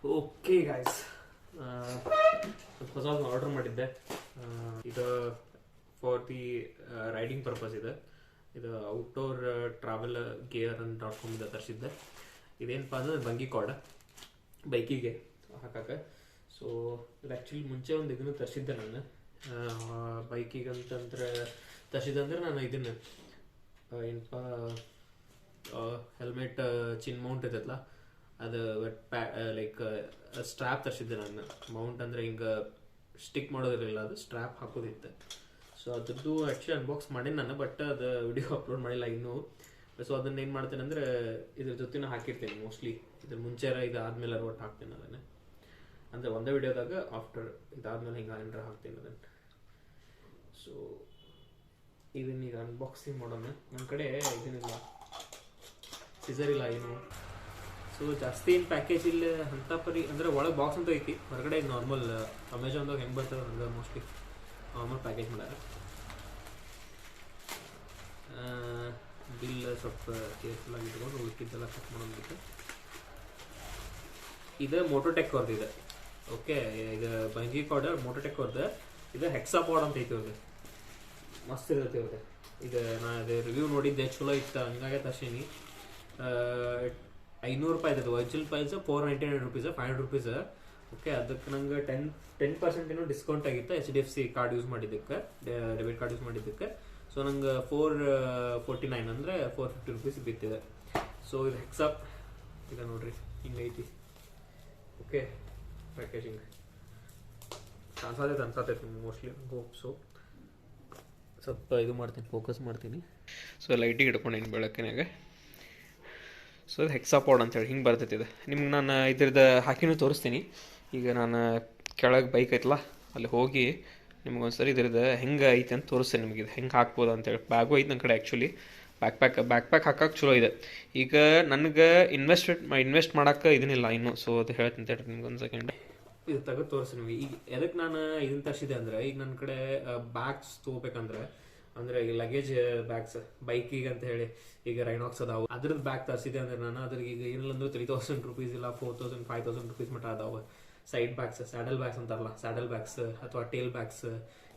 Okay guys, ಹೊಸ order ಮಾಡಿದ್ದೆ. ಇದು ಫಾರ್ ದಿ ರೈಡಿಂಗ್ ಪರ್ಪಸ್ ಇದೆ. ಇದು ಔಟ್ಡೋರ್ ಟ್ರಾವೆಲ್ ಗೇರ್ .com ಇಂದ ತರಿಸಿದ್ದೆ. ಇದೇನಪ್ಪ ಅಂದ್ರೆ ಬಂಗಿ ಕಾರ್ಡ್ ಬೈಕಿಗೆ ಹಾಕಕ್ಕೆ. ಸೊ ಇದು ಆ್ಯಕ್ಚುಲಿ ಮುಂಚೆ ಒಂದು ಇದನ್ನು ತರಿಸಿದ್ದೆ ನಾನು ಬೈಕಿಗೆ ಅಂತಂದ್ರೆ ತರಿಸಿದ್ದಂದ್ರೆ ನಾನು ಇದನ್ನು ಏನಪ್ಪ ಹೆಲ್ಮೆಟ್ ಚಿನ್ ಮೌಂಟ್ ಇರ್ತೈತಲ್ಲ ಅದು ಲೈಕ್ ಸ್ಟ್ರ್ಯಾಪ್ ತರಿಸಿದ್ದೆ ನಾನು. ಮೌಂಟ್ ಅಂದರೆ ಹಿಂಗೆ ಸ್ಟಿಕ್ ಮಾಡೋದಿರಲಿಲ್ಲ, ಅದು ಸ್ಟ್ರ್ಯಾಪ್ ಹಾಕೋದಿತ್ತು. ಸೊ ಅದ್ರದ್ದು ಆ್ಯಕ್ಚುಲಿ ಅನ್ಬಾಕ್ಸ್ ಮಾಡೀನಿ ನಾನು, ಬಟ್ ಅದು ವಿಡಿಯೋ ಅಪ್ಲೋಡ್ ಮಾಡಿಲ್ಲ ಇನ್ನೂ. ಸೊ ಅದನ್ನು ಏನು ಮಾಡ್ತೇನೆ ಅಂದರೆ ಇದ್ರ ಜೊತೆನೂ ಹಾಕಿರ್ತೇನೆ ಮೋಸ್ಟ್ಲಿ. ಇದ್ರ ಮುಂಚೆ ಇದು ಆದಮೇಲೆ ಒಟ್ಟು ಹಾಕ್ತೇನೆ ಅದನ್ನು, ಅಂದರೆ ಒಂದೇ ವಿಡಿಯೋದಾಗ ಆಫ್ಟರ್ ಇದಾದ್ಮೇಲೆ ಹಿಂಗೆ ಏನಾರ ಹಾಕ್ತೇನೆ ಅದನ್ನು. ಸೊ ಇದನ್ನೀಗ ಅನ್ಬಾಕ್ಸಿಂಗ್ ಮಾಡೋಣ. ನನ್ನ ಕಡೆ ಇದನ್ನಿಲ್ಲ, ಸಿಸರ್ ಇಲ್ಲ ಏನು. ಸೊ ಜಾಸ್ತಿ ಏನು ಪ್ಯಾಕೇಜ್ ಇಲ್ಲ ಅಂತ ಪರಿ, ಅಂದರೆ ಒಳಗೆ ಬಾಕ್ಸ್ ಅಂತ ಐತಿ, ಹೊರಗಡೆ ನಾರ್ಮಲ್ ಅಮೆಝಾನ್ದಾಗ ಹೆಂಗೆ ಬರ್ತದೆ ಹಂಗೆ ಮೋಸ್ಟ್ಲಿ ನಾರ್ಮಲ್ ಪ್ಯಾಕೇಜ್ ಮಾಡ್ಯಾರ. ಬಿಲ್ ಸ್ವಲ್ಪ ಕೇರ್ಫುಲ್ ಆಗಿ ಇಟ್ಕೊಂಡು ಉಳ್ಕಿದ್ದೆಲ್ಲ ಚೆಕ್ ಮಾಡೋದಕ್ಕೆ. ಇದು MotoTech ಅವ್ರದ್ದು ಇದೆ. ಓಕೆ, ಇದು ಬಂಗಿ ಕಾರ್ಡ್ MotoTech ಅವ್ರದ್ದು. ಇದು Hexapod ಅಂತ ಐತಿ ಅವ್ರದ್ದು, ಮಸ್ತ್ ಇರುತ್ತೆ ಅವ್ರದ್ದು. ಈಗ ನಾನು ಅದು ರಿವ್ಯೂ ನೋಡಿದ್ದೆ, ಚಲೋ ಇತ್ತು, ಹಂಗಾಗಿ ತರ್ಸೀನಿ. 500 ರೂಪಾಯಿ ಇದ್ದದ್ದು virtual price, 499 rupees, 500 rupees. Okay, ಅದಕ್ಕೆ ನಂಗೆ 10% ಏನೋ ಡಿಸ್ಕೌಂಟ್ ಆಗಿತ್ತು HDFC ಕಾರ್ಡ್ ಯೂಸ್ ಮಾಡಿದ್ದಕ್ಕೆ, ಡೆಬಿಟ್ ಕಾರ್ಡ್ ಯೂಸ್ ಮಾಡಿದ್ದಕ್ಕೆ. ಸೊ ನಂಗೆ 449 ಅಂದರೆ 450 ರೂಪೀಸ್ ಬಿತ್ತಿದೆ. ಸೊ ಇದು ಹೆಕ್ಸಾಪ್ ಇದೆ ನೋಡ್ರಿ, ಹಿಂಗೈತಿ. ಓಕೆ, ಪ್ಯಾಕೇಜಿಂಗ್ ಅನ್ಸತೈತಿ ಮೋಸ್ಟ್ಲಿ, ಹೋಪ್. ಸೊ ಸ್ವಲ್ಪ ಇದು ಮಾಡ್ತೀನಿ, ಫೋಕಸ್ ಮಾಡ್ತೀನಿ. ಸೊ ಲೈಟಿಗೆ ಹಿಡ್ಕೊಂಡೇನು ಬೆಳಕಿನಾಗ. ಸೊ ಇದು Hexapod ಅಂತೇಳಿ ಹಿಂಗೆ ಬರ್ತೈತಿ. ಇದು ನಿಮ್ಗೆ ನಾನು ಇದ್ರದ್ದು ಹಾಕಿನೂ ತೋರಿಸ್ತೀನಿ. ಈಗ ನಾನು ಕೆಳಗೆ ಬೈಕ್ ಐತಲ್ಲ ಅಲ್ಲಿ ಹೋಗಿ ನಿಮ್ಗೊಂದ್ಸರಿ ಇದ್ರದ್ದು ಹೆಂಗೆ ಐತೆ ಅಂತ ತೋರಿಸ್ತೇನೆ ನಿಮಗೆ. ಇದು ಹೆಂಗೆ ಹಾಕ್ಬೋದು ಅಂತೇಳಿ. ಬ್ಯಾಗು ಐತೆ ನನ್ನ ಕಡೆ ಆ್ಯಕ್ಚುಲಿ. ಬ್ಯಾಕ್ ಪ್ಯಾಕ್ ಹಾಕಕ್ಕೆ ಚಲೋ ಇದೆ. ಈಗ ನನಗೆ ಇನ್ವೆಸ್ಟ್ ಮಾಡೋಕ್ಕೆ ಇದನ್ನಿಲ್ಲ ಇನ್ನೂ. ಸೊ ಅದು ಹೇಳ್ತೀನಿ ತಡ್ರಿ ನಿಮ್ಗೆ ಒಂದು ಸೆಕೆಂಡ್. ಇದು ತೆಗೆದು ತೋರಿಸ್ತೀನಿ ನಿಮಗೆ. ಈಗ ಎದಕ್ಕೆ ನಾನು ಇದನ್ನ ತರಿಸಿದೆ ಅಂದರೆ, ಈಗ ನನ್ನ ಕಡೆ ಬ್ಯಾಗ್ಸ್ ತೊಗೋಬೇಕಂದ್ರೆ, ಅಂದರೆ ಈಗ ಲಗೇಜ್ ಬ್ಯಾಗ್ಸ್ ಬೈಕಿಗೆ ಅಂತ ಹೇಳಿ ಈಗ ರೈನಾಕ್ಸ್ ಅದಾವೆ, ಅದ್ರದ್ದು ಬ್ಯಾಗ್ ತರಿಸಿದೆ ಅಂದರೆ ನಾನು ಅದ್ರಿಗೆ ಈಗ ಏನಿಲ್ಲ ಅಂದ್ರೆ 3000 ರೂಪೀಸ್ ಇಲ್ಲ 4000 5000 ರೂಪೀಸ್ ಮಟ್ಟ ಅದಾವೆ. ಸೈಡ್ ಬ್ಯಾಗ್ಸ್, ಸ್ಯಾಡಲ್ ಬ್ಯಾಗ್ಸ್ ಅಂತಾರಲ್ಲ, ಸ್ಯಾಡಲ್ ಬ್ಯಾಗ್ಸ್ ಅಥವಾ ಟೇಲ್ ಬ್ಯಾಗ್ಸ್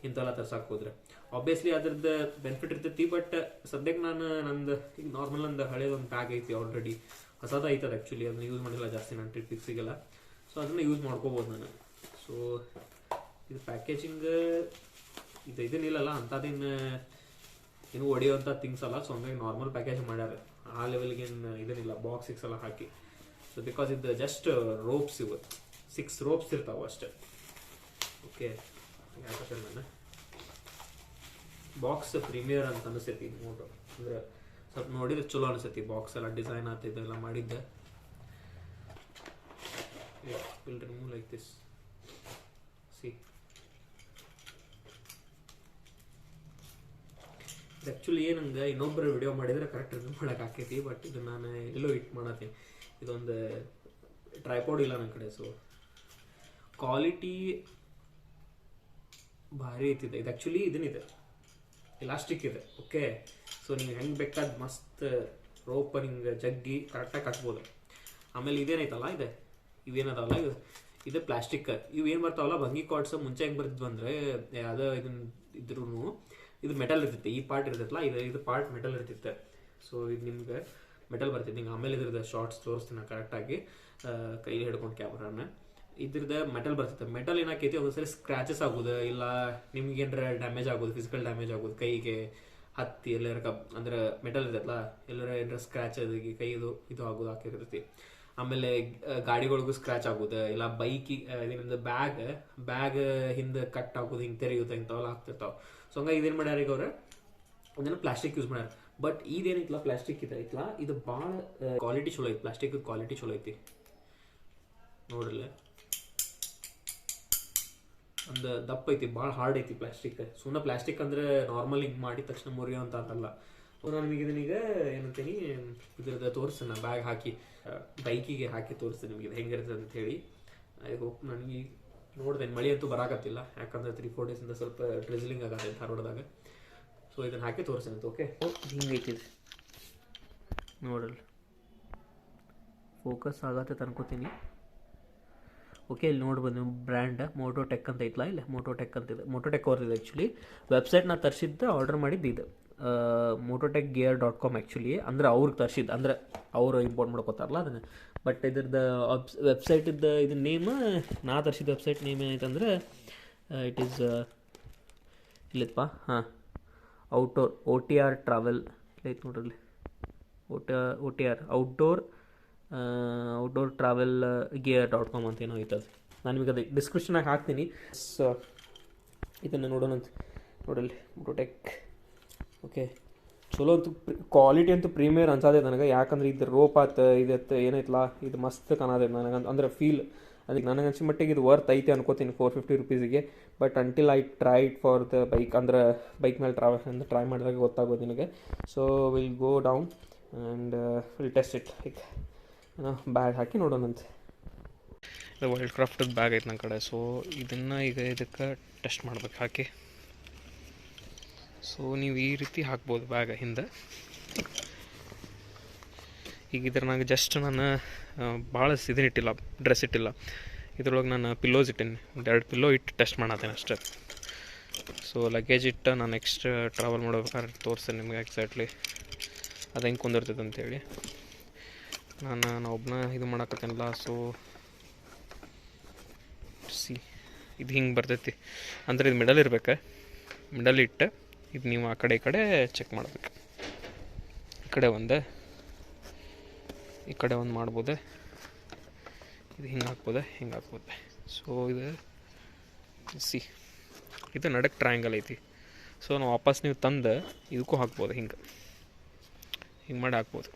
ಇಂಥವೆಲ್ಲ ತರ್ಸಕ್ಕೆ ಹೋದ್ರೆ ಆಬ್ವಿಯಸ್ಲಿ ಅದ್ರದ್ದು ಬೆನಿಫಿಟ್ ಇರ್ತೈತಿ. ಬಟ್ ಸದ್ಯಕ್ಕೆ ನಂದು ಈಗ ನಾರ್ಮಲ್ ಒಂದು ಹಳೇದೊಂದು ಬ್ಯಾಗ್ ಐತಿ ಆಲ್ರೆಡಿ, ಹೊಸದ ಐತದ ಆ್ಯಕ್ಚುಲಿ. ಅದನ್ನ ಯೂಸ್ ಮಾಡಿಲ್ಲ ಜಾಸ್ತಿ ನಾನು ಟ್ರಿಪ್ಪಿಕ್ಸಿಗೆಲ್ಲ. ಸೊ ಅದನ್ನು ಯೂಸ್ ಮಾಡ್ಕೋಬೋದು ನಾನು. ಸೊ ಇದು ಪ್ಯಾಕೇಜಿಂಗ್ ಇದನ್ನಿಲ್ಲಲ್ಲ ಅಂಥದ್ದೇನು ಏನು ಹೊಡೆಯುವಂಥ ಥಿಂಗ್ಸ್ ಅಲ್ಲ. ಸೊ ಹಂಗಾಗಿ ನಾರ್ಮಲ್ ಪ್ಯಾಕೇಜ್ ಮಾಡ್ಯಾರ, ಆ ಲೆವೆಲ್ಗೇನು ಇದನ್ನಿಲ್ಲ ಬಾಕ್ಸಿಕ್ಸ್ ಎಲ್ಲ ಹಾಕಿ. ಸೊ ಬಿಕಾಸ್ ಇದು ಜಸ್ಟ್ ರೋಪ್ಸ್, ಇವು 6 ರೋಪ್ಸ್ ಇರ್ತಾವೆ ಅಷ್ಟೇ. ಓಕೆ, ಯಾಕೆ ನಾನು ಬಾಕ್ಸ್ ಪ್ರೀಮಿಯರ್ ಅಂತ ಅನಿಸ್ತೈತಿ ಮೋಟೋ, ಅಂದರೆ ಸ್ವಲ್ಪ ನೋಡಿದ್ರೆ ಚಲೋ ಅನಿಸ್ತೈತಿ. ಬಾಕ್ಸ್ ಎಲ್ಲ ಡಿಸೈನ್ ಆಗ್ತಿದ್ದೆಲ್ಲ ಮಾಡಿದ್ದೆ. Will remove like this. See, actually ಏನಂಗೆ ಇನ್ನೊಬ್ಬರು ವಿಡಿಯೋ ಮಾಡಿದರೆ ಕರೆಕ್ಟ್ ರಿಮೂವ್ ಮಾಡೋಕೆ ಆಕೈತಿ. ಬಟ್ ಇದು ನಾನು ಎಲ್ಲೋ ಇಟ್ ಮಾಡತ್ತೀನಿ. ಇದೊಂದು ಟ್ರೈಪಾಡ್ ಇಲ್ಲ ನನ್ನ ಕಡೆ. ಸೊ ಕ್ವಾಲಿಟಿ ಭಾರಿ ಐತಿದೆ. ಇದು ಆ್ಯಕ್ಚುಲಿ ಇದನ್ನಿದೆ, ಇಲಾಸ್ಟಿಕ್ ಇದೆ. ಓಕೆ, ಸೊ ನೀವು ಹೆಂಗೆ ಬೇಕಾದ ಮಸ್ತ್ ರೋಪ್ ಹಿಂಗೆ ಜಗ್ಗಿ ಕರೆಕ್ಟಾಗಿ ಕಟ್ಬೋದು. ಆಮೇಲೆ ಇದೇನೈತಲ್ಲ, ಇವೇನದಾವಲ್ಲ ಇದು ಪ್ಲಾಸ್ಟಿಕ್. ಇವು ಏನು ಬರ್ತಾವಲ್ಲ ಬಂಗಿ ಕಾರ್ಡ್ಸ್, ಮುಂಚೆ ಹೆಂಗೆ ಬರ್ತಿದ್ವು ಅಂದರೆ ಯಾವುದೋ ಇದ್ರೂ ಇದು ಮೆಟಲ್ ಇರ್ತೈತಿ. ಈ ಪಾರ್ಟ್ ಇರ್ತೈತಲ್ಲ, ಇದು ಪಾರ್ಟ್ ಮೆಟಲ್ ಇರ್ತಿತ್ತೆ. ಸೊ ಇದು ನಿಮ್ಗೆ ಮೆಟಲ್ ಬರ್ತೈತಿ ಹಿಂಗೆ. ಆಮೇಲೆ ಇದ್ರದ್ದು ಶಾರ್ಟ್ಸ್ ತೋರಿಸ್ತೀನಿ ಕರೆಕ್ಟಾಗಿ ಕೈಲಿ ಹಿಡ್ಕೊಂಡು ಕ್ಯಾಮ್ರಾನ. ಇದ್ರದ್ದು ಮೆಟಲ್ ಬರ್ತೈತೆ. ಮೆಟಲ್ ಏನಾಕೈತಿ ಒಂದೊಂದ್ಸರಿ ಸ್ಕ್ರ್ಯಾಚಸ್ ಆಗೋದು, ಇಲ್ಲ ನಿಮ್ಗೆ ಏನಾರ ಡ್ಯಾಮೇಜ್ ಆಗೋದು, ಫಿಸಿಕಲ್ ಡ್ಯಾಮೇಜ್ ಆಗೋದು, ಕೈಗೆ ಹತ್ತಿ ಎಲ್ಲರ ಅಂದರೆ ಮೆಟಲ್ ಇರ್ತೈತಲ್ಲ, ಎಲ್ಲರ ಏನಾರ ಸ್ಕ್ರ್ಯಾಚ್ ಆಗಿ ಕೈ ಇದು ಆಗೋದು ಹಾಕಿರ್ತೈತಿ. ಆಮೇಲೆ ಗಾಡಿಗಳಿಗೂ ಸ್ಕ್ರ್ಯಾಚ್ ಆಗೋದು, ಇಲ್ಲ ಬೈಕಿಗೆ ನಿಮ್ದು ಬ್ಯಾಗ್ ಹಿಂದೆ ಕಟ್ ಆಗೋದು, ಹಿಂಗೆ ತೆರೆಯೋದು, ಇಂಥವೆಲ್ಲ ಆಗ್ತಿರ್ತಾವೆ. ಸೊ ಹಂಗಾಗಿ ಇದೇನು ಮಾಡ್ಯಾರ ಈಗ ಅವ್ರು ಅದನ್ನು ಪ್ಲಾಸ್ಟಿಕ್ ಯೂಸ್ ಮಾಡ್ಯಾರ. ಬಟ್ ಇದೇನೈತಲ್ಲ ಪ್ಲಾಸ್ಟಿಕ್ ಐತಲ್ಲ, ಇದು ಭಾಳ ಕ್ವಾಲಿಟಿ ಚಲೋ ಐತಿ. ಪ್ಲಾಸ್ಟಿಕ್ ಕ್ವಾಲಿಟಿ ಚಲೋ ಐತಿ ನೋಡ್ರಲ್ಲ, ಒಂದು ದಪ್ಪ ಐತಿ, ಭಾಳ ಹಾರ್ಡ್ ಐತಿ ಪ್ಲಾಸ್ಟಿಕ್. ಸುಮ್ಮನೆ ಪ್ಲಾಸ್ಟಿಕ್ ಅಂದರೆ ನಾರ್ಮಲ್ ಹಿಂಗೆ ಮಾಡಿದ ತಕ್ಷಣ ಮುರಿಯೋ ಅಂತ ಅಂತಲ್ಲ. ನಾನು ನಿಮಗೆ ಇದನ್ನೀಗ ಏನಂತೀನಿ ಇದ್ರದ್ದು ತೋರಿಸ್ತೀನಿ, ಬ್ಯಾಗ್ ಹಾಕಿ ಬೈಕಿಗೆ ಹಾಕಿ ತೋರಿಸ್ತೀನಿ ನಿಮಗೆ ಇದು ಹೆಂಗಿರ್ತದೆ ಅಂತ ಹೇಳಿ. I hope. ನನಗೆ ನೋಡಿದೆ ಮಳೆ ಅಂತೂ ಬರಾಕತ್ತಿಲ್ಲ, ಯಾಕಂದರೆ 3-4 ಡೇಸಿಂದ ಸ್ವಲ್ಪ ಡ್ರಿಸ್ಲಿಂಗ್ ಆಗತ್ತೆ ಧಾರವಾಡದಾಗ. ಸೊ ಇದನ್ನು ಹಾಕಿ ತೋರಿಸ್ತೀನಿ ಅಂತ. ಓಕೆ, ಹಿಂಗೈತಿದೆ ನೋಡಲ್ಲ, ಫೋಕಸ್ ಆಗತ್ತೆ ಅನ್ಕೋತೀನಿ. ಓಕೆ, ಇಲ್ಲಿ ನೋಡ್ಬೋದು ನೀವು ಬ್ರ್ಯಾಂಡ್ MotoTech ಅಂತ ಐತಲ್ಲ, ಇಲ್ಲ MotoTech ಅಂತಿದೆ, MotoTech ಅವ್ರದ್ದು ಆ್ಯಕ್ಚುಲಿ ವೆಬ್ಸೈಟ್ ನಾನು ತರಿಸಿದ್ದು ಆರ್ಡರ್ ಮಾಡಿದ್ದು ಇದು MotoTechgear.com ಆ್ಯಕ್ಚುಲಿ. ಅಂದ್ರೆ ಅವ್ರಿಗೆ ತರಿಸಿದ್ದು, ಅಂದ್ರೆ ಅವರು ಇಂಪೋರ್ಟ್ ಮಾಡ್ಕೋತಾರಲ್ಲ ಅದನ್ನು. ಬಟ್ ಇದ್ರದ್ದು ವೆಬ್ಸೈಟಿದ್ದು ಇದು ನೇಮ್, ನಾ ತರಿಸಿದ ವೆಬ್ಸೈಟ್ ನೇಮ್ ಏನಾಯ್ತಂದ್ರೆ ಇಟ್ ಈಸ್ ಇಲ್ಲಿತ್ತಪ್ಪ, ಹಾಂ, OTR ಟ್ರಾವೆಲ್ ಐತೆ ನೋಡ್ರಿ, OTR ಔಟ್ಡೋರ್ ಟ್ರಾವೆಲ್ gear.com ಅಂತ ಏನೋ ಐತದು. ನಾನು ನಿಮಗೆ ಅದು ಡಿಸ್ಕ್ರಿಪ್ಷನಾಗ ಹಾಕ್ತೀನಿ. ಸೊ ಇದನ್ನು ನೋಡೋಣಂತ. ನೋಡಲ್ಲಿ MotoTech. ಓಕೆ, ಚಲೋ ಅಂತೂ ಕ್ವಾಲಿಟಿ ಅಂತೂ ಪ್ರೀಮಿಯರ್ ಅನ್ಸದೆ ನನಗೆ. ಯಾಕಂದ್ರೆ ಇದು ರೋಪ್ ಆತ ಇದತ್ತು ಏನೈತಲ್ಲ, ಇದು ಮಸ್ತ್ ಕಾಣದೆ ನನಗೆ. ಅಂದ್ರೆ ಫೀಲ್ ಅದಕ್ಕೆ ನನಗೆ ಅನ್ಸಿ ಮಟ್ಟಿಗೆ ಇದು ವರ್ತ್ ಐತೆ ಅನ್ಕೋತೀನಿ $450. But until I try it for the bike, ಅಂದ್ರೆ ಬೈಕ್ ಮೇಲೆ ಟ್ರೈ ಮಾಡಿದಾಗ ಗೊತ್ತಾಗೋದು ನಿನಗೆ. So will go down and will test it. Like bag ಹಾಕಿ ನೋಡೋಣಂತೆ. ಇದು ವೈಲ್ಡ್ ಕ್ರಾಫ್ಟದ ಬ್ಯಾಗ್ ಐತೆ ನನ್ನ ಕಡೆ. ಸೊ ಇದನ್ನು ಈಗ ಇದಕ್ಕೆ ಟೆಸ್ಟ್ ಮಾಡ್ಬೇಕು ಹಾಕಿ. ಸೊ ನೀವು ಈ ರೀತಿ ಹಾಕ್ಬೋದು ಬ್ಯಾಗ ಹಿಂದೆ. ಈಗ ಇದ್ರಾಗ ಜಸ್ಟ್ ನಾನು ಭಾಳ ಇದನ್ನಿಟ್ಟಿಲ್ಲ, ಡ್ರೆಸ್ ಇಟ್ಟಿಲ್ಲ. ಇದ್ರೊಳಗೆ ನಾನು ಪಿಲ್ಲೋಸ್ ಇಟ್ಟೀನಿ, 2 ಪಿಲ್ಲೋ ಇಟ್ಟು ಟೆಸ್ಟ್ ಮಾಡತ್ತೇನೆ ಅಷ್ಟೇ. ಸೊ ಲಗೇಜ್ ಇಟ್ಟು ನಾನು ನೆಕ್ಸ್ಟ್ ಟ್ರಾವೆಲ್ ಮಾಡ್ಬೇಕಾದ್ರೆ ತೋರಿಸ್ತೇನೆ ನಿಮ್ಗೆ ಎಕ್ಸಾಕ್ಟ್ಲಿ ಅದು ಹೆಂಗೆ ಕುಂದಿರ್ತೈತೆ ಅಂತೇಳಿ. ನಾನು ಒಬ್ಬನ ಇದು ಮಾಡಕತ್ತೇನಲ್ಲ. ಸೊ ಇದು ಹಿಂಗೆ ಬರ್ತೈತಿ, ಅಂದ್ರೆ ಇದು ಮಿಡಲ್ ಇರ್ಬೇಕು. ಮಿಡಲ್ ಇಟ್ಟು ಇದು ನೀವು ಆ ಕಡೆ ಈ ಕಡೆ ಚೆಕ್ ಮಾಡ್ಬೇಕು. ಈ ಕಡೆ ಒಂದು ಮಾಡ್ಬೋದು, ಇದು ಹಿಂಗೆ ಹಾಕ್ಬೋದು, ಹಿಂಗೆ ಹಾಕ್ಬೋದು. ಸೊ ಇದು ಇದು ನಡಕ್ಕೆ ಟ್ರಯಾಂಗಲ್ ಐತಿ. ಸೊ ನಾವು ವಾಪಸ್ ನೀವು ತಂದು ಇದಕ್ಕೂ ಹಾಕ್ಬೋದು, ಹಿಂಗೆ ಮಾಡಿ ಹಾಕ್ಬೋದು.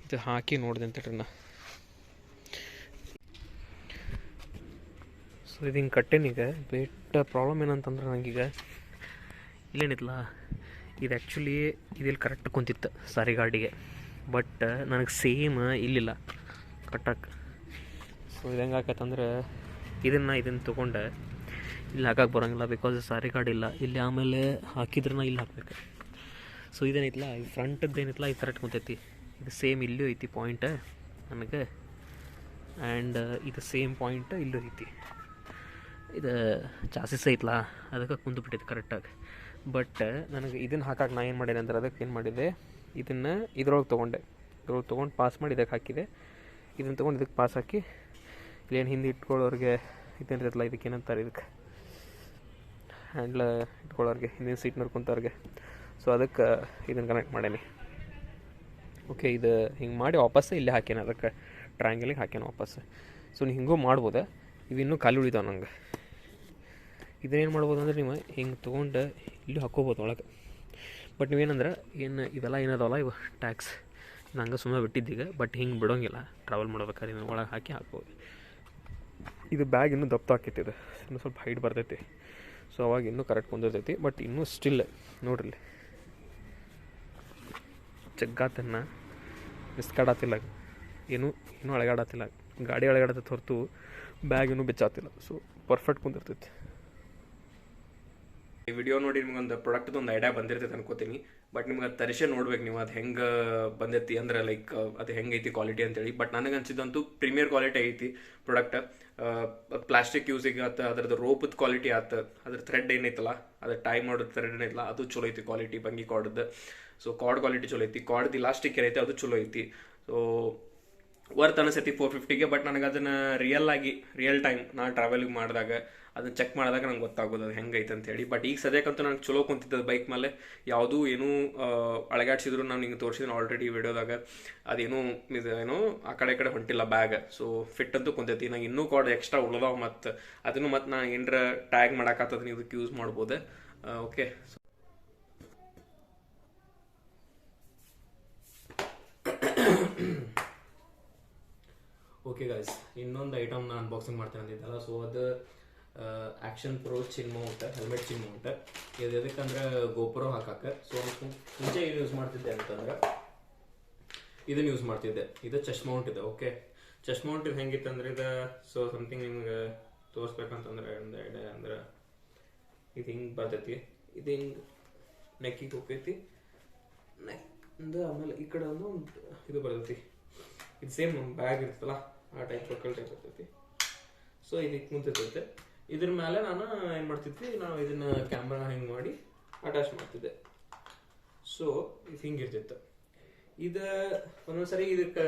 ಇದು ಹಾಕಿ ನೋಡಿದೆ ಅಂತೇಳ್ರಿ ನಾ. ಸೊ ಇದು ಹಿಂಗೆ ಕಟ್ಟೇನೀಗ. ಬೇಟ್ ಪ್ರಾಬ್ಲಮ್ ಏನಂತಂದ್ರೆ ನನಗೀಗ ಇಲ್ಲೇನಿತ್ತಲ್ಲ, ಇದು ಆ್ಯಕ್ಚುಲಿ ಇದಿಲ್ಲಿ ಕರೆಕ್ಟ್ ಕುಂತಿತ್ತು ಸಾರಿ ಗಾಡಿಗೆ. ಬಟ್ ನನಗೆ ಸೇಮ್ ಇಲ್ಲಿಲ್ಲ ಕಟ್ಟಕ್ಕೆ. ಸೊ ಇದು ಹೆಂಗೆ ಆಕತ್ತಂದ್ರೆ ಇದನ್ನು ತೊಗೊಂಡೆ ಇಲ್ಲಿ ಹಾಕಕ್ಕೆ ಬರೋಂಗಿಲ್ಲ, ಬಿಕಾಸ್ ಸಾರಿ ಗಾಡಿ ಇಲ್ಲ ಇಲ್ಲಿ. ಆಮೇಲೆ ಹಾಕಿದ್ರೆ ಇಲ್ಲಿ ಹಾಕ್ಬೇಕು. ಸೊ ಇದೇನೈತಲ್ಲ, ಈ ಫ್ರಂಟದ್ದು ಏನಿತ್ತಲ್ಲ ಇದು ಕರೆಕ್ಟ್ ಕುಂತೈತಿ. ಇದು ಸೇಮ್ ಇಲ್ಲೂ ಐತಿ ಪಾಯಿಂಟ್ ನನಗೆ, ಆ್ಯಂಡ್ ಇದು ಸೇಮ್ ಪಾಯಿಂಟ್ ಇಲ್ಲೂ ಐತಿ. ಇದು ಚಾಸಿಸ್ ಐತಲ್ಲ ಅದಕ್ಕೆ ಕುಂತುಬಿಟ್ಟೈತಿ ಕರೆಕ್ಟಾಗಿ. ಬಟ್ ನನಗೆ ಇದನ್ನು ಹಾಕಕ್ಕೆ ನಾ ಏನು ಮಾಡಿದೆ ಅಂದ್ರೆ, ಅದಕ್ಕೆ ಏನು ಮಾಡಿದೆ, ಇದನ್ನು ಇದ್ರೊಳಗೆ ತೊಗೊಂಡು ಪಾಸ್ ಮಾಡಿ ಇದಕ್ಕೆ ಹಾಕಿದೆ. ಇದನ್ನು ತೊಗೊಂಡು ಇದಕ್ಕೆ ಪಾಸ್ ಹಾಕಿ ಇಲ್ಲೇನು ಹಿಂದೆ ಇಟ್ಕೊಳ್ಳೋರಿಗೆ ಇದೇನಿರ್ತಲ್ಲ, ಇದಕ್ಕೆ ಏನಂತಾರೆ, ಇದಕ್ಕೆ ಹ್ಯಾಂಡ್ಲ ಇಟ್ಕೊಳ್ಳೋರಿಗೆ, ಹಿಂದಿನ ಸೀಟ್ನವ್ರು ಕುಂತವ್ರಿಗೆ. ಸೊ ಅದಕ್ಕೆ ಇದನ್ನು ಕನೆಕ್ಟ್ ಮಾಡೇನಿ. ಓಕೆ, ಇದು ಹಿಂಗೆ ಮಾಡಿ ವಾಪಸ್ಸು ಇಲ್ಲೇ ಹಾಕೇನೆ, ಅದಕ್ಕೆ ಟ್ರಯಾಂಗಲಿಗೆ ಹಾಕೇನೆ ವಾಪಸ್ಸು. ಸೊ ನೀವು ಹಿಂಗೂ ಮಾಡ್ಬೋದು. ಇವು ಇನ್ನೂ ಖಾಲಿ ಉಳಿದಾವೆ ನಂಗೆ. ಇದನ್ನೇನು ಮಾಡ್ಬೋದು ಅಂದ್ರೆ, ನೀವು ಹಿಂಗೆ ತೊಗೊಂಡು ಇಲ್ಲಿ ಹಾಕ್ಕೋಬೋದು ಒಳಗೆ. ಬಟ್ ನೀವೇನಂದ್ರೆ ಇವೆಲ್ಲ ಏನದವಲ್ಲ ಇವು ಟ್ಯಾಕ್ಸ್ ನಂಗೆ ಸುಮ್ಮನೆ ಬಿಟ್ಟಿದ್ದೀಗ. ಬಟ್ ಹಿಂಗೆ ಬಿಡೋಂಗಿಲ್ಲ, ಟ್ರಾವೆಲ್ ಮಾಡ್ಬೇಕಾದ್ರೆ ನೀವು ಒಳಗೆ ಹಾಕ್ಬೋದು. ಇದು ಬ್ಯಾಗ್ ಇನ್ನೂ ದಪ್ಪ ಹಾಕೈತಿದೆ, ಇನ್ನೂ ಸ್ವಲ್ಪ ಹೈಟ್ ಬರ್ತೈತಿ. ಸೊ ಅವಾಗ ಇನ್ನೂ ಕರೆಕ್ಟ್ ಕುಂದಿರ್ತೈತಿ. ಬಟ್ ಇನ್ನೂ ಸ್ಟಿಲ್ ನೋಡ್ರಿ, ಜಗ್ಗಾತನ್ನು ಮಿಸ್ಕಾಡತ್ತಿಲ್ಲ, ಏನೂ ಅಳಗಾಡತ್ತಿಲ್ಲ. ಗಾಡಿ ಅಳಗಾಡತ್ತೆ ಹೊರತು ಬ್ಯಾಗ್ ಇನ್ನೂ ಬೆಚ್ಚಾತಿಲ್ಲ. So perfect ಕುಂದಿರ್ತೈತಿ. ಈ ವಿಡಿಯೋ ನೋಡಿ ನಿಮ್ಗೊಂದು ಪ್ರಾಡಕ್ಟ್ದು ಒಂದು ಐಡಿಯಾ ಬಂದಿರ್ತೈತೆ ಅನ್ಕೋತೀನಿ. ಬಟ್ ನಿಮ್ಗೆ ಅದು ತರಿಸೇ ನೋಡ್ಬೇಕು ನೀವು, ಅದು ಹೆಂಗೆ ಬಂದೈತಿ ಅಂದ್ರೆ, ಲೈಕ್ ಅದು ಹೆಂಗೆ ಐತಿ ಕ್ವಾಲಿಟಿ ಅಂತೇಳಿ. ಬಟ್ ನನಗೆ ಅನ್ಸಿದಂತೂ ಪ್ರೀಮಿಯರ್ ಕ್ವಾಲಿಟಿ ಐತಿ ಪ್ರಾಡಕ್ಟ್. ಪ್ಲಾಸ್ಟಿಕ್ ಯೂಸಿಗೆ ಆತ, ಅದ್ರದ್ದು ರೋಪದ ಕ್ವಾಲಿಟಿ ಆತ, ಅದ್ರ ಥ್ರೆಡ್ ಏನೈತಲ್ಲ, ಅದ್ರ ಟೈ ಮಾಡೋದು ಥ್ರೆಡ್ ಏನೈತಲ್ಲ ಅದು ಚಲೋ ಐತಿ ಕ್ವಾಲಿಟಿ, ಬಂಗಿ ಕಾರ್ಡ್ದು. ಸೊ ಕಾರ್ಡ್ ಕ್ವಾಲಿಟಿ ಚಲೋ ಐತಿ, ಕಾರ್ಡ್ದು ಇಲಾಸ್ಟಿಕ್ ಏನೈತಿ ಅದು ಚಲೋ ಐತಿ. So worth ಅನಿಸೈತಿ $450. ಬಟ್ ನನಗೆ ಅದನ್ನು ರಿಯಲ್ ಟೈಮ್ ನಾನು ಟ್ರಾವೆಲಿಂಗ್ ಮಾಡಿದಾಗ ಅದನ್ನು ಚೆಕ್ ಮಾಡಿದಾಗ ನಂಗೆ ಗೊತ್ತಾಗೋದು ಅದು ಹೆಂಗೈತೆ ಅಂತೇಳಿ. ಬಟ್ ಈಗ ಸದ್ಯಕ್ಕಂತೂ ನಂಗೆ ಚಲೋ ಕುಂತಿದ್ದದು ಬೈಕ್ ಮೇಲೆ. ಯಾವುದೂ ಏನೂ ಅಳಗಾಡ್ಸಿದ್ರು ನಾನು ನಿಂಗೆ ತೋರಿಸಿದ್ದೀನಿ ಆಲ್ರೆಡಿ ಈ ವಿಡಿಯೋದಾಗ. ಅದೇನೂ ಏನೋ ಆ ಕಡೆ ಹೊಂಟಿಲ್ಲ ಬ್ಯಾಗ್. ಸೊ ಫಿಟ್ ಅಂತೂ ಕುಂತೈತಿ. ನಂಗೆ ಇನ್ನೂ ಕಾರ್ಡ್ ಎಕ್ಸ್ಟ್ರಾ ಉಳ್ದಾವ, ಮತ್ತು ಅದನ್ನು ಮತ್ತು ನಾನು ಏನರ ಟ್ಯಾಗ್ ಮಾಡೋಕ್ಕಾಗ್ತದೆ, ನೀವು ಇದಕ್ಕೆ ಯೂಸ್ ಮಾಡ್ಬೋದು. ಓಕೆ, ಓಕೆ ಗಾಯ್ಸ್, ಇನ್ನೊಂದು ಐಟಮ್ನ ಅನ್ಬಾಕ್ಸಿಂಗ್ ಮಾಡ್ತೇನೆ ಅಂದಿದ್ದಲ್ಲ. ಸೊ ಅದು ಆ್ಯಕ್ಷನ್ ಪ್ರೋ ಚಿನ್ ಮೌಂಟ್, ಹೆಲ್ಮೆಟ್ ಚಿನ್ ಮೌಂಟ್. ಇದು ಎದಕ್ಕಂದ್ರೆ ಗೋಪ್ರೋ ಹಾಕಕ್ಕೆ. ಸೊ ಮುಂಚೆ ಏನು ಯೂಸ್ ಮಾಡ್ತಿದ್ದೆ ಅಂತಂದ್ರೆ ಇದನ್ನು ಯೂಸ್ ಮಾಡ್ತಿದ್ದೆ. ಇದು ಚೆಸ್ಟ್ ಮೌಂಟ್ ಇದೆ. ಓಕೆ, ಚೆಸ್ಟ್ ಮೌಂಟ್ ಇದು ಹೆಂಗಿತ್ತಂದ್ರೆ, ಇದು ಸೊ ಸಮಥಿಂಗ್ ನಿಮ್ಗೆ ತೋರಿಸ್ಬೇಕಂತಂದ್ರೆ ಒಂದು ಐಡಿಯಾ ಅಂದ್ರೆ, ಇದು ಹಿಂಗೆ ಬರ್ತೈತಿ. ಇದು ಹಿಂಗೆ ನೆಕ್ಕಿಗೆ ಹೋಗ್ತೈತಿ, ನೆಕ್ ಆಮೇಲೆ ಈ ಕಡೆ ಒಂದು ಇದು ಬರ್ತೈತಿ. ಇದು ಸೇಮ್ ನಮ್ಮ ಬ್ಯಾಗ್ ಇರ್ತಲ್ಲ ಆ ಟೈಪ್ ಸರ್ಕಲ್ ಟೈಪ್ ಇರ್ತೈತಿ. ಸೊ ಇದಕ್ಕೆ ಕುಂತಿರ್ತೈತೆ. ಇದ್ರ ಮೇಲೆ ನಾನು ಏನು ಮಾಡ್ತಿದ್ವಿ, ನಾವು ಇದನ್ನ ಕ್ಯಾಮ್ರಾ ಹಿಂಗೆ ಮಾಡಿ ಅಟ್ಯಾಚ್ ಮಾಡ್ತಿದ್ದೆ. ಸೊ ಇದು ಹಿಂಗಿರ್ತಿತ್ತು. ಇದು ಒಂದೊಂದ್ಸರಿ ಇದಕ್ಕೆ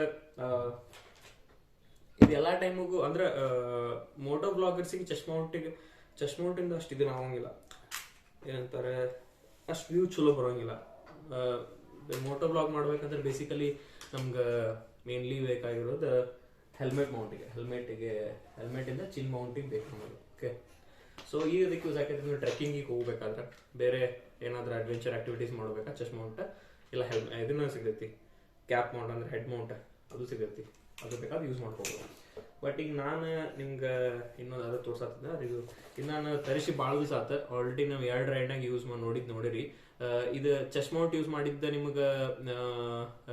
ಇದು ಎಲ್ಲ ಟೈಮಿಗೂ ಅಂದ್ರೆ ಮೋಟೋ ಬ್ಲಾಗರ್ಸಿಗೆ ಚೆಸ್ಟ್ ಮೌಂಟಿಂದ ಅಷ್ಟು ಇದನ್ನ ಆಗೋಂಗಿಲ್ಲ, ಏನಂತಾರೆ ಅಷ್ಟು ವ್ಯೂ ಚಲೋ ಬರೋಂಗಿಲ್ಲ. ಮೋಟೋ ಬ್ಲಾಗ್ ಮಾಡ್ಬೇಕಂದ್ರೆ ಬೇಸಿಕಲಿ ನಮ್ಗೆ ಮೇನ್ಲಿ ಬೇಕಾಗಿರೋದು ಹೆಲ್ಮೆಟಿಂದ ಚಿನ್ ಮೌಂಟಿಗೆ ಬೇಕು ನಮಗೆ. ಓಕೆ, ಸೊ ಈಗ ಅದಕ್ಕೆ ಯೂಸ್ ಆಕೈತೆ ಟ್ರೆಕ್ಕಿಂಗಿಗೆ ಹೋಗ್ಬೇಕಾದ್ರೆ, ಬೇರೆ ಏನಾದರೂ ಅಡ್ವೆಂಚರ್ ಆಕ್ಟಿವಿಟೀಸ್ ಮಾಡ್ಬೇಕಾ ಚೆಸ್ಟ್ ಮೌಂಟ್ ಇಲ್ಲ ಇದನ್ನ ಸಿಗ್ತೈತಿ. ಕ್ಯಾಪ್ ಮೌಂಟ್ ಅಂದ್ರೆ ಹೆಡ್ ಮೌಂಟ್ ಅದು ಸಿಗ್ತೈತಿ, ಅದು ಬೇಕಾದ್ರೆ ಯೂಸ್ ಮಾಡ್ಕೋಬೋದು. ಬಟ್ ಈಗ ನಾನು ನಿಮ್ಗೆ ಇನ್ನೊಂದು ಅದು ತೋರ್ಸತ್ತಿದ್ದೆ, ಅದು ಇದು ನಾನು ತರಿಸಿ ಭಾಳ ದಿವಸ ಆತ. ಆಲ್ರೆಡಿ ನಾವು 2 ರೈಡ್ನಾಗ ಯೂಸ್ ನೋಡಿರಿ. ಇದು ಚೆಸ್ಟ್ ಮೌಂಟ್ ಯೂಸ್ ಮಾಡಿದ್ದ ನಿಮ್ಗೆ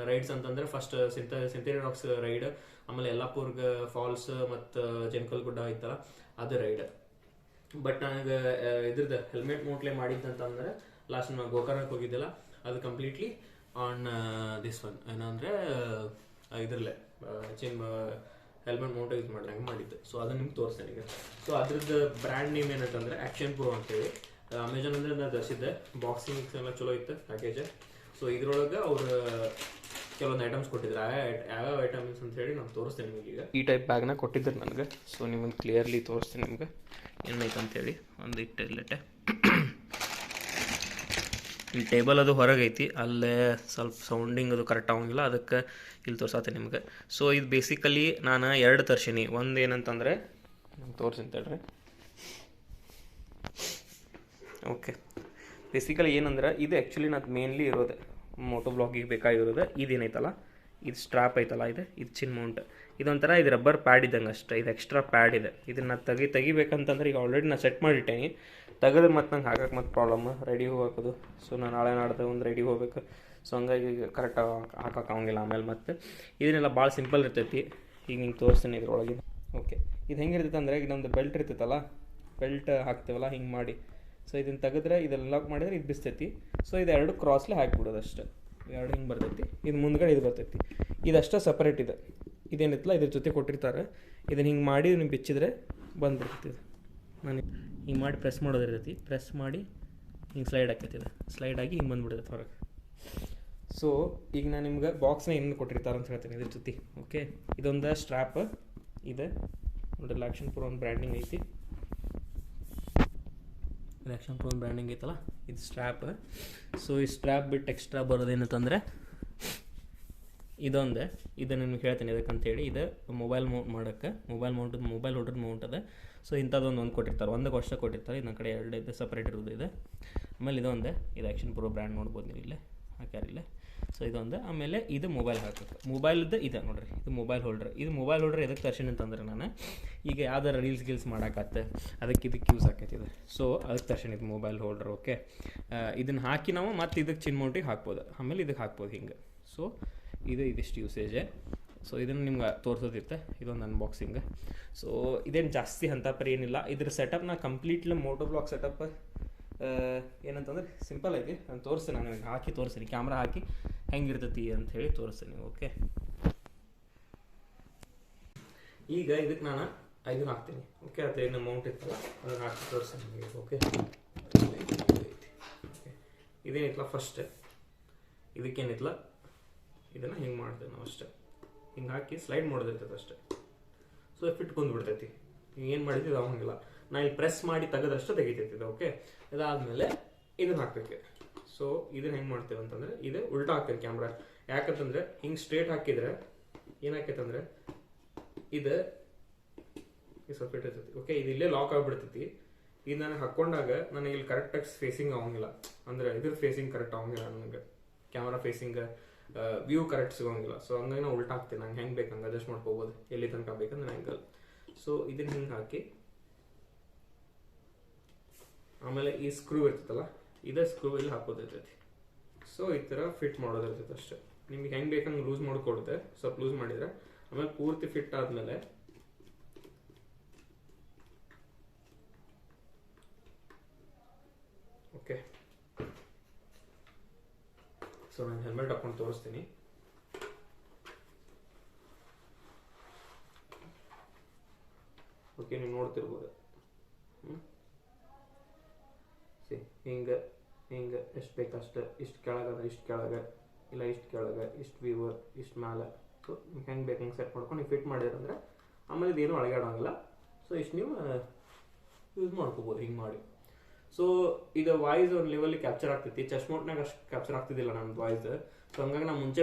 ರೈಡ್ಸ್ ಅಂತಂದ್ರೆ ಫಸ್ಟ್ ಸಿಂಥೆಟಿಕ್ ರಾಕ್ಸ್ ರೈಡ್, ಆಮೇಲೆ ಯಲ್ಲಾಪುರ್ಗ ಫಾಲ್ಸ್ ಮತ್ತು ಜನ್ಕಲ್ ಗುಡ್ಡ ಐತಲ್ಲ ಅದು ರೈಡ್. ಬಟ್ ನನಗೆ ಇದ್ರದ್ದು ಹೆಲ್ಮೆಟ್ ಮೌಂಟ್ಲೆ ಮಾಡಿದ್ದಂತಂದ್ರೆ ಲಾಸ್ಟ್ ನಾವು ಗೋಕರ್ಣಕ್ಕೆ ಹೋಗಿದ್ದಿಲ್ಲ, ಅದು ಕಂಪ್ಲೀಟ್ಲಿ ಆನ್ ದಿಸ್ ಒನ್ ಏನಂದರೆ ಇದರಲ್ಲೇ ಹೆಲ್ಮೆಟ್ ಮೌಂಟ್ ಯೂಸ್ ಮಾಡಿದಂಗೆ ಮಾಡಿದ್ದು. ಸೊ ಅದನ್ನು ನಿಮ್ಗೆ ತೋರಿಸ್ತೇನೆ ಈಗ. ಸೊ ಅದ್ರದ್ದು ಬ್ರ್ಯಾಂಡ್ ನೇಮ್ ಏನಂತಂದ್ರೆ ಆ್ಯಕ್ಷನ್ ಪ್ರೋ ಅಂತೇಳಿ. ಅಮೆಝಾನ್ ಅಂದರೆ ನಾನು ತರಿಸಿದ್ದೆ, ಬಾಕ್ಸಿಂಗ್ ಎಲ್ಲ ಚಲೋ ಇತ್ತು ಪ್ಯಾಕೇಜ್. ಸೊ ಇದ್ರೊಳಗೆ ಅವ್ರು ಕೆಲವೊಂದು ಐಟಮ್ಸ್ ಕೊಟ್ಟಿದ್ರು. ಯಾವ್ಯಾವ ಐಟಮ್ಸ್ ಅಂತ ಹೇಳಿ ನಾನು ತೋರಿಸ್ತೇನೆ ನಿಮಗೆ ಈಗ. ಈ ಟೈಪ್ ಬ್ಯಾಗ್ನ ಕೊಟ್ಟಿದ್ರು ನನಗೆ. ಸೊ ನಿಮಗೆ ಕ್ಲಿಯರ್ಲಿ ತೋರಿಸ್ತೀನಿ ನಿಮ್ಗೆ ಏನೈತೆ ಅಂತೇಳಿ. ಒಂದು ಇಟ್ಟೆ ಈ ಟೇಬಲ್ ಅದು ಹೊರಗೆ ಐತಿ, ಅಲ್ಲೇ ಸ್ವಲ್ಪ ಸೌಂಡಿಂಗ್ ಅದು ಕರೆಕ್ಟ್ ಆಗೋಂಗಿಲ್ಲ, ಅದಕ್ಕೆ ಇಲ್ಲಿ ತೋರ್ಸತ್ತೆ ನಿಮ್ಗೆ. ಸೊ ಇದು ಬೇಸಿಕಲಿ ನಾನು 2 ತರ್ಸೀನಿ. ಒಂದು ಏನಂತಂದರೆ ತೋರಿಸ್ತೀನಿ ತಡ್ರಿ. ಓಕೆ, ಬೇಸಿಕಲಿ ಏನಂದ್ರೆ ಇದು ಆ್ಯಕ್ಚುಲಿ ನಾನು ಮೇನ್ಲಿ ಇರೋದು ಮೋಟೋ ಬ್ಲಾಗಿಗೆ ಬೇಕಾಗಿರೋದು ಇದೇನೈತಲ್ಲ, ಇದು ಸ್ಟ್ರಾಪ್ ಐತಲ್ಲ, ಇದು ಚಿನ್ ಮೌಂಟ್. ಇದೊಂಥರ ಇದು ರಬ್ಬರ್ ಪ್ಯಾಡ್ ಇದ್ದಂಗೆ ಅಷ್ಟೇ, ಇದು ಎಕ್ಸ್ಟ್ರಾ ಪ್ಯಾಡ್ ಇದೆ. ಇದನ್ನು ತೆಗಿಬೇಕಂತಂದ್ರೆ ಈಗ ಆಲ್ರೆಡಿ ನಾನು ಸೆಟ್ ಮಾಡಿಟ್ಟೇನಿ. ತೆಗೆದ್ರೆ ಮತ್ತೆ ನಂಗೆ ಹಾಕಕ್ಕೆ ಮತ್ತೆ ಪ್ರಾಬ್ಲಮ್, ರೆಡಿ ಹೋಗೋದು. ಸೊ ನಾನು ನಾಳೆ ನಾಡ್ದು ಒಂದು ರೆಡಿ ಹೋಗ್ಬೇಕು. ಸೊ ಹಂಗಾಗಿ ಕರೆಕ್ಟಾಗಿ ಹಾಕೋಕ್ಕಾಗಂಗಿಲ್ಲ ಆಮೇಲೆ. ಮತ್ತೆ ಇದನ್ನೆಲ್ಲ ಭಾಳ ಸಿಂಪಲ್ ಇರ್ತೈತಿ. ಈಗ ನಿಂಗೆ ತೋರಿಸ್ತೀನಿ ಇದ್ರೊಳಗೆ. ಓಕೆ, ಇದು ಹೆಂಗಿರ್ತೈತೆ ಅಂದರೆ ಈಗ ನಮ್ಮದು ಬೆಲ್ಟ್ ಇರ್ತೈತಲ್ಲ, ಬೆಲ್ಟ್ ಹಾಕ್ತೇವಲ್ಲ ಹಿಂಗೆ ಮಾಡಿ. ಸೊ ಇದನ್ನು ತೆಗೆದ್ರೆ ಇದೆಲ್ಲ ಲಾಕ್ ಮಾಡಿದ್ರೆ ಇದು ಬಿಸ್ತೈತಿ. ಸೊ ಇದು 2 ಕ್ರಾಸ್ಲೆ ಹಾಕಿಬಿಡೋದು ಅಷ್ಟೇ. 2 ಹಿಂಗೆ ಬರ್ತೈತಿ, ಇದು ಮುಂದ್ಗಡೆ ಇದು ಬರ್ತೈತಿ. ಇದಷ್ಟೇ ಸಪ್ರೇಟ್ ಇದೆ. ಇದೇನಿತ್ತಲ್ಲ ಇದ್ರ ಜೊತೆ ಕೊಟ್ಟಿರ್ತಾರೆ. ಇದನ್ನು ಹಿಂಗೆ ಮಾಡಿ ನೀವು ಬಿಚ್ಚಿದ್ರೆ ಬಂದ್ಬಿಡ್ತೈತಿ. ಇದು ನಾನು ಹಿಂಗೆ ಮಾಡಿ ಪ್ರೆಸ್ ಮಾಡೋದಿರ್ತೈತಿ. ಪ್ರೆಸ್ ಮಾಡಿ ಹಿಂಗೆ ಸ್ಲೈಡ್ ಆಕೈತಿದೆ, ಸ್ಲೈಡ್ ಆಗಿ ಹಿಂಗೆ ಬಂದುಬಿಡ್ತೈತೆ ಹೊರಗೆ. ಸೊ ಈಗ ನಾನು ನಿಮ್ಗೆ ಬಾಕ್ಸ್ನ ಏನು ಕೊಟ್ಟಿರ್ತಾರೆ ಅಂತ ಹೇಳ್ತೀನಿ ಇದ್ರ ಜೊತೆ. ಓಕೆ, ಇದೊಂದು ಸ್ಟ್ರ್ಯಾಪ್ ಇದೆ ನೋಡ್ರಿ, ಆ್ಯಕ್ಷನ್ ಪ್ರೋ ಒಂದು ಬ್ರ್ಯಾಂಡಿಂಗ್ ಐತಿ. ಆ್ಯಕ್ಷನ್ ಪ್ರೋ ಒಂದು ಬ್ರ್ಯಾಂಡಿಂಗ್ ಐತಲ್ಲ, ಇದು ಸ್ಟ್ರ್ಯಾಪ್. ಸೊ ಈ ಸ್ಟ್ರ್ಯಾಪ್ ಬಿಟ್ಟು ಎಕ್ಸ್ಟ್ರಾ ಬರೋದೇನಂತಂದರೆ ಇದೊಂದೇ. ಇದನ್ನು ನಿಮ್ಗೆ ಹೇಳ್ತೀನಿ ಇದಕ್ಕಂತೇಳಿ. ಇದು ಮೊಬೈಲ್ ಮೌಂಟ್ ಮಾಡೋಕ್ಕೆ, ಮೊಬೈಲ್ ಹೋಲ್ಡರ್ ಮೌಂಟ್ ಅದ. ಸೊ ಇಂಥದ್ದೊಂದು ಕೊಟ್ಟಿರ್ತಾರೆ, ಒಂದಕ್ಕೆ ವರ್ಷ ಕೊಟ್ಟಿರ್ತಾರೆ. ಇದನ್ನ ಕಡೆ 2 ಇದೆ, ಸಪ್ರೇಟ್ ಇರೋದು ಇದೆ. ಆಮೇಲೆ ಇದೊಂದೇ, ಇದು ಆ್ಯಕ್ಷನ್ ಪ್ರೋ ಬ್ರ್ಯಾಂಡ್ ನೋಡ್ಬೋದು ನೀವು ಇಲ್ಲೇ ಹಾಕ್ಯಾರಿಲ್ಲೇ. ಸೊ ಇದೊಂದು. ಆಮೇಲೆ ಇದು ಮೊಬೈಲ್ ಹಾಕಬೇಕು, ಮೊಬೈಲ್ದು ಇದೆ ನೋಡಿರಿ, ಇದು ಮೊಬೈಲ್ ಹೋಲ್ಡ್ರ್. ಇದು ಮೊಬೈಲ್ ಹೋಲ್ಡ್ರ್ ಎದಕ್ಕೆ ತರ್ಸೀನಿ ಅಂತಂದ್ರೆ ನಾನು ಈಗ ಯಾವ್ದಾರು ರೀಲ್ಸ್ ಮಾಡೋಕತ್ತೆ ಅದಕ್ಕೆ ಯೂಸ್ ಆಕೈತಿ ಇದು. ಸೊ ಅದಕ್ಕೆ ತರ್ಸೀನಿ ಇದು ಮೊಬೈಲ್ ಹೋಲ್ಡ್ರ್. ಓಕೆ, ಇದನ್ನು ಹಾಕಿ ನಾವು ಮತ್ತೆ ಇದಕ್ಕೆ ಚಿನ್ ಮೌಂಟಿಗೆ ಹಾಕ್ಬೋದು, ಆಮೇಲೆ ಇದಕ್ಕೆ ಹಾಕ್ಬೋದು ಹಿಂಗೆ. ಸೊ ಇದಿಷ್ಟು ಯೂಸೇಜೆ. ಸೊ ಇದನ್ನು ನಿಮ್ಗೆ ತೋರಿಸೋದಿರುತ್ತೆ, ಇದೊಂದು ಅನ್ಬಾಕ್ಸಿಂಗ್. ಸೊ ಇದೇನು ಜಾಸ್ತಿ ಹಂತಪರಿ ಏನಿಲ್ಲ. ಇದ್ರ ಸೆಟಪ್ನ ಕಂಪ್ಲೀಟ್ಲಿ ಮೋಟೋ ಬ್ಲಾಗ್ ಸೆಟಪ್ ಏನಂತಂದ್ರೆ ಸಿಂಪಲ್ ಐತಿ. ನಾನು ತೋರಿಸ್ತೀನಿ, ನಾನು ನಿಮಗೆ ಹಾಕಿ ತೋರಿಸ್ತೀನಿ, ಕ್ಯಾಮ್ರಾ ಹಾಕಿ ಹೆಂಗಿರ್ತೈತಿ ಅಂತ ಹೇಳಿ ತೋರಿಸ್ತೀನಿ. ಓಕೆ, ಈಗ ಇದಕ್ಕೆ ನಾನು ಇದನ್ನು ಹಾಕ್ತೀನಿ. ಓಕೆ, ಅದು ಏನು ಮೌಂಟ್ ಇತ್ತಲ್ಲ ಅದನ್ನು ಹಾಕಿ ತೋರಿಸ್ತೀನಿ ನಿಮಗೆ. ಓಕೆ, ಇದೇನಿತ್ತಲ್ಲ ಫಸ್ಟ್, ಇದಕ್ಕೇನಿತ್ತಲ್ಲ ಇದನ್ನು ಹಿಂಗೆ ಮಾಡ್ತೇವೆ ನಾವು ಅಷ್ಟೇ. ಹಿಂಗೆ ಹಾಕಿ ಸ್ಲೈಡ್ ಮಾಡೋದಿರ್ತೈತೆ ಅಷ್ಟೇ. ಸೊ ಫಿಟ್ ಕುಂದ್ಬಿಡ್ತೈತಿ. ಏನು ಮಾಡಿದ್ದೀವಿ ಅವಂಗಿಲ್ಲ, ನಾನು ಇಲ್ಲಿ ಪ್ರೆಸ್ ಮಾಡಿ ತೆಗೆದಷ್ಟು ತೆಗಿತೈತಿ ಇದು. ಓಕೆ, ಇದಾದಮೇಲೆ ಇದನ್ನು ಹಾಕ್ಬೇಕು. ಸೊ ಇದನ್ನು ಹೆಂಗೆ ಮಾಡ್ತೇವೆ ಅಂತಂದರೆ ಇದು ಉಲ್ಟಾ ಹಾಕ್ತೇವೆ ಕ್ಯಾಮ್ರಾ. ಯಾಕಂತಂದರೆ ಹಿಂಗೆ ಸ್ಟ್ರೇಟ್ ಹಾಕಿದರೆ ಏನಾಕೈತಂದರೆ ಇದು ಸ್ವಲ್ಪ ಇರ್ತೈತಿ. ಓಕೆ, ಇದು ಇಲ್ಲೇ ಲಾಕ್ ಆಗಿಬಿಡ್ತೈತಿ. ಇದು ನನಗೆ ಹಾಕ್ಕೊಂಡಾಗ ನನಗೆ ಇಲ್ಲಿ ಕರೆಕ್ಟಾಗಿ ಫೇಸಿಂಗ್ ಆಗೋಂಗಿಲ್ಲ, ಅಂದರೆ ಇದ್ರ ಫೇಸಿಂಗ್ ಕರೆಕ್ಟ್ ಆಗೋಂಗಿಲ್ಲ, ನನಗೆ ಕ್ಯಾಮ್ರಾ ಫೇಸಿಂಗ್ ವ್ಯೂ ಕರೆಕ್ಟ್ ಸಿಗೋಂಗಿಲ್ಲ. ಸೊ ಹಂಗಾಗಿ ನಾವು ಉಲ್ಟಾ ಹಾಕ್ತೀನಿ, ನಂಗೆ ಹೆಂಗೆ ಬೇಕು ಹಂಗೆ ಅಡ್ಜಸ್ಟ್ ಮಾಡ್ಕೋಬೋದು, ಎಲ್ಲಿ ತನಕ ಬೇಕಂದ್ರೆ ಆ್ಯಂಗಲ್. ಸೊ ಇದನ್ನು ಹಿಂಗೆ ಹಾಕಿ ಆಮೇಲೆ ಈ ಸ್ಕ್ರೂ ಇರ್ತೈತಲ್ಲ, ಇದೇ ಸ್ಕ್ರೂ ಇಲ್ಲಿ ಹಾಕೋದಿರ್ತೈತಿ. ಸೊ ಈ ಥರ ಫಿಟ್ ಮಾಡೋದಿರ್ತೈತೆ ಅಷ್ಟೇ. ನಿಮ್ಗೆ ಹೆಂಗೆ ಬೇಕಂಗೆ ಲೂಸ್ ಮಾಡಿಕೊಡುತ್ತೆ, ಸ್ವಲ್ಪ ಲೂಸ್ ಮಾಡಿದರೆ ಆಮೇಲೆ ಪೂರ್ತಿ ಫಿಟ್ ಆದಮೇಲೆ ಓಕೆ. ಸೊ ನಾನು ಹೆಲ್ಮೆಟ್ ಹಾಕೊಂಡು ತೋರಿಸ್ತೀನಿ. ಓಕೆ, ನೀವು ನೋಡ್ತಿರ್ಬೋದು. ಸಿ ಹಿಂಗೆ ಹಿಂಗೆ ಎಷ್ಟು ಬೇಕಷ್ಟು, ಇಷ್ಟು ಕೆಳಗಂದ್ರೆ ಇಷ್ಟು ಕೆಳಗೆ, ಇಲ್ಲ ಇಷ್ಟು ಕೆಳಗೆ, ಇಷ್ಟು ವ್ಯೂ, ಇಷ್ಟು ಮೇಲೆ. ಸೊ ಹೆಂಗೆ ಬೇಕು ಹಂಗೆ ಸೆಟ್ ಮಾಡ್ಕೊಂಡು ನೀವು ಫಿಟ್ ಮಾಡಿರಂದ್ರೆ ಆಮೇಲೆ ಇದೇನು ಅಳಗಾಡೋಂಗಿಲ್ಲ. ಸೊ ಇಷ್ಟು ನೀವು ಯೂಸ್ ಮಾಡ್ಕೋಬೋದು ಹಿಂಗೆ ಮಾಡಿ. ಸೊ ಇದು ವಾಯ್ಸ್ ಒಂದು ಲೆವೆಲ್ ಕ್ಯಾಪ್ಚರ್ ಆಗ್ತೈತಿ. ಚೆಸ್ಟ್ ಮೌಂಟ್ನಾಗ ಅಷ್ಟು ಕ್ಯಾಪ್ಚರ್ ಆಗ್ತಿದ್ದಿಲ್ಲ ನನ್ನ ವಾಯ್ಸ್. ಸೊ ಹಂಗಾಗಿ ನಾನು ಮುಂಚೆ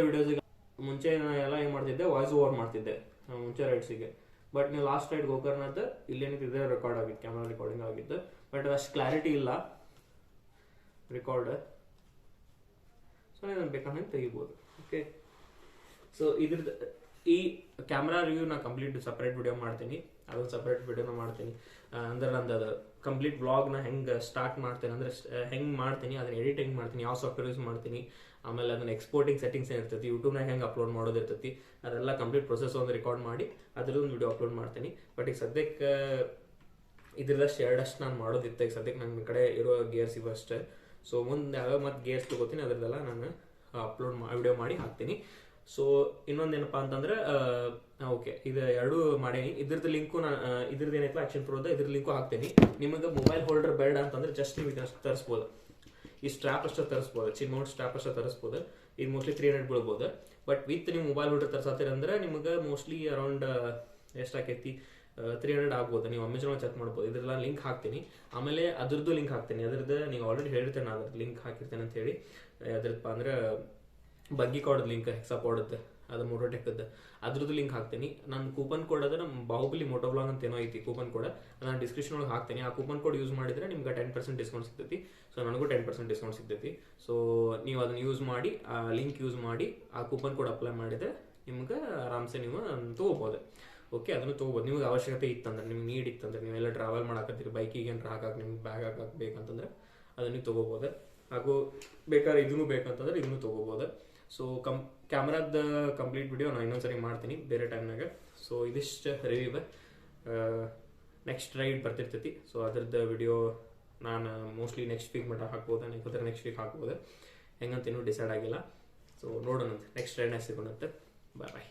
ಎಲ್ಲ ಏನು ಮಾಡ್ತಿದ್ದೆ, ವಾಯ್ಸ್ ಓವರ್ ಮಾಡ್ತಿದ್ದೆ ಮುಂಚೆ ರೈಡ್ಸಿಗೆ. ಬಟ್ ನೀವು ಲಾಸ್ಟ್ ರೈಡ್ ಗೋಕರ್ಣದ್ದು ಇಲ್ಲೇನಿದೆ ರೆಕಾರ್ಡ್ ಆಗಿತ್ತು, ಕ್ಯಾಮ್ರಾ ರೆಕಾರ್ಡಿಂಗ್ ಆಗಿತ್ತು. ಬಟ್ ಅಷ್ಟು ಕ್ಲಾರಿಟಿ ಇಲ್ಲ ರೆಕಾರ್ಡ್. ಸೊ ನಾನು ಬೇಕಾದ್ರೆ ತೆಗಿಬೋದು. ಓಕೆ, ಸೊ ಇದ್ರದ್ದು ಈ ಕ್ಯಾಮ್ರಾ ರಿವ್ಯೂ ನಾನು ಕಂಪ್ಲೀಟ್ ಸಪ್ರೇಟ್ ವಿಡಿಯೋ ಮಾಡ್ತೀನಿ. ಅದೊಂದು ಸಪ್ರೇಟ್ ವಿಡಿಯೋನ ಮಾಡ್ತೀನಿ. ಅಂದ್ರೆ ನಂದು ಅದು ಕಂಪ್ಲೀಟ್ ವ್ಲಾಗ್ನ ಹೆಂಗೆ ಸ್ಟಾರ್ಟ್ ಮಾಡ್ತೇನೆ, ಅಂದರೆ ಹೆಂಗೆ ಮಾಡ್ತೀನಿ, ಅದನ್ನ ಎಡಿಟ್ ಹೆಂಗೆ ಮಾಡ್ತೀನಿ, ಯಾವ ಸಾಫ್ಟ್ವೇರ್ ಯೂಸ್ ಮಾಡ್ತೀನಿ, ಆಮೇಲೆ ಅದನ್ನ ಎಕ್ಸ್ಪೋರ್ಟಿಂಗ್ ಸೆಟ್ಟಿಂಗ್ಸ್ ಏನಿರ್ತೈತಿ, ಯೂಟ್ಯೂಬ್ನಾಗ ಹೆಂಗೆ ಅಪ್ಲೋಡ್ ಮಾಡೋದಿರ್ತೈತಿ, ಅದೆಲ್ಲ ಕಂಪ್ಲೀಟ್ ಪ್ರೊಸೆಸ್ ಒಂದು ರೆಕಾರ್ಡ್ ಮಾಡಿ ಅದರದ್ದು ವಿಡಿಯೋ ಅಪ್ಲೋಡ್ ಮಾಡ್ತೀನಿ. ಬಟ್ ಈಗ ಸದ್ಯಕ್ಕೆ ಇದ್ರದಷ್ಟು ಎರಡಷ್ಟು ನಾನು ಮಾಡೋದಿತ್ತು. ಈಗ ಸದ್ಯಕ್ಕೆ ನನ್ನ ಕಡೆ ಇರೋ ಗೇರ್ಸ್ ಇವಷ್ಟೇ. ಸೊ ಮುಂದೆ ಯಾವ್ಯಾವ ಮತ್ತು ಗೇರ್ಸ್ ತಗೋತೀನಿ ಅದರದ್ದೆಲ್ಲ ನಾನು ವಿಡಿಯೋ ಮಾಡಿ ಹಾಕ್ತೀನಿ. ಸೊ ಇನ್ನೊಂದೇನಪ್ಪ ಅಂತಂದ್ರೆ ಓಕೆ, ಇದು ಎರಡು ಮಾಡೀನಿ. ಇದ್ರದ್ದು ಲಿಂಕು ನಾನು ಇದ್ರದ್ದು ಏನೈತಲ್ಲ ಆಕ್ಷನ್ ಪ್ರೋದ ಇದ್ರ ಲಿಂಕು ಹಾಕ್ತೀನಿ. ನಿಮಗೆ ಮೊಬೈಲ್ ಹೋಲ್ಡರ್ ಬೇಡ ಅಂತಂದ್ರೆ ಜಸ್ಟ್ ನೀವು ಇದಷ್ಟು ತರಿಸ್ಬೋದು. ಈ ಸ್ಟ್ರಾಪ್ ಅಷ್ಟೇ ತರಿಸ್ಬೋದು, ಚಿನ್ ಮೌಂಟ್ ಸ್ಟ್ರಾಪ್ ಅಷ್ಟೇ ತರಿಸ್ಬೋದು. ಇದು ಮೋಸ್ಟ್ಲಿ 300 ಬೀಳ್ಬೋದು. ಬಟ್ ವಿತ್ ನೀವು ಮೊಬೈಲ್ ಹೋಲ್ಡರ್ ತರಿಸತ್ತೀರಂದ್ರೆ ನಿಮಗೆ ಮೋಸ್ಟ್ಲಿ ಅರೌಂಡ್ ಎಷ್ಟಾಕೈತಿ, 300 ಆಗ್ಬೋದು. ನೀವು ಅಮೆಝಾನ್ ಚೆಕ್ ಮಾಡ್ಬೋದು. ಇದ್ರೆಲ್ಲ ಲಿಂಕ್ ಹಾಕ್ತೀನಿ. ಆಮೇಲೆ ಅದ್ರದ್ದು ಲಿಂಕ್ ಹಾಕ್ತೀನಿ. ಅದ್ರದ್ದು ನೀವು ಆಲ್ರೆಡಿ ಹೇಳಿರ್ತೇನೆ, ಅದ್ರದ್ದು ಲಿಂಕ್ ಹಾಕಿರ್ತೇನೆ ಅಂತ ಹೇಳಿ. ಅದ್ರಪ್ಪ ಅಂದ್ರೆ ಬಂಗಿ ಕೋಡ್ ಲಿಂಕ್, ಹೆಕ್ಸಾಪಾಡ್ದು, ಅದು MotoTechದ್ದು ಅದ್ರದ್ದು ಲಿಂಕ್ ಹಾಕ್ತೀನಿ. ನಾನು ಕೂಪನ್ ಕೋಡ್ ಅದು ನಮ್ಮ ಬಾಹುಬಲಿ MotoVlog ಅಂತ ಏನೋ ಐತಿ ಕೂಪನ್ ಕೋಡ್, ನಾನು ಡಿಸ್ಕ್ರಿಪ್ಷನ್ ಒಳಗೆ ಹಾಕ್ತೀನಿ. ಆ ಕೂಪನ್ ಕೋಡ್ ಯೂಸ್ ಮಾಡಿದ್ರೆ ನಿಮ್ಗೆ 10% ಡಿಸ್ಕೌಂಟ್ ಸಿಗ್ತೈತಿ. ಸೊ ನನಗೂ 10% ಡಿಸ್ಕೌಂಟ್ ಸಿಗ್ತೈತಿ. ಸೊ ನೀವು ಅದನ್ನ ಯೂಸ್ ಮಾಡಿ, ಆ ಲಿಂಕ್ ಯೂಸ್ ಮಾಡಿ ಆ ಕೂಪನ್ ಕೋಡ್ ಅಪ್ಲೈ ಮಾಡಿದ್ರೆ ನಿಮ್ಗೆ ಆರಾಮ್ಸೆ ನೀವು ತೊಗೋಬೋದು. ಓಕೆ, ಅದನ್ನು ತೊಗೋಬೋದು. ನಿಮ್ಗೆ ಅವಶ್ಯಕತೆ ಇತ್ತಂದ್ರೆ, ನಿಮ್ಗೆ ನೀಡ್ ಇತ್ತಂದ್ರೆ, ನೀವೆಲ್ಲ ಟ್ರಾವೆಲ್ ಮಾಡಾಕತ್ತೀರಿ, ಬೈಕಿಗೆ ಏನಾರ ಹಾಕಕ್ಕೆ ನಿಮ್ಗೆ ಬ್ಯಾಗ್ ಹಾಕಕ್ಕೆ ಬೇಕಂತಂದ್ರೆ ಅದನ್ನು ತೊಗೋಬೋದು. ಹಾಗೂ ಬೇಕಾದ್ರೆ ಇದನ್ನು ಬೇಕಂತಂದ್ರೆ ಇದನ್ನು ತೊಗೋಬೋದು. ಸೊ ಕ್ಯಾಮ್ರಾದ ಕಂಪ್ಲೀಟ್ ವಿಡಿಯೋ ನಾನು ಇನ್ನೊಂದ್ಸರಿ ಮಾಡ್ತೀನಿ ಬೇರೆ ಟೈಮ್ನಾಗ. ಸೊ ಇದಿಷ್ಟು ರಿವ್ಯೂ. ನೆಕ್ಸ್ಟ್ ರೈಡ್ ಬರ್ತಿರ್ತೈತಿ. ಸೊ ಅದ್ರದ್ದು ವಿಡಿಯೋ ನಾನು ಮೋಸ್ಟ್ಲಿ ನೆಕ್ಸ್ಟ್ ವೀಕ್ ಮಟ್ಟ ಹಾಕ್ಬೋದು, ನೆಕ್ಸ್ಟ್ ವೀಕ್ ಹಾಕ್ಬೋದು. ಹೆಂಗಂತ ಇನ್ನೂ ಡಿಸೈಡ್ ಆಗಿಲ್ಲ. ಸೊ ನೋಡೋಣ, ನೆಕ್ಸ್ಟ್ ರೈಡ್ನಾಗ ಸಿಗೋಣಂತೆ. ಬಾಯ್ ಬಾಯ್.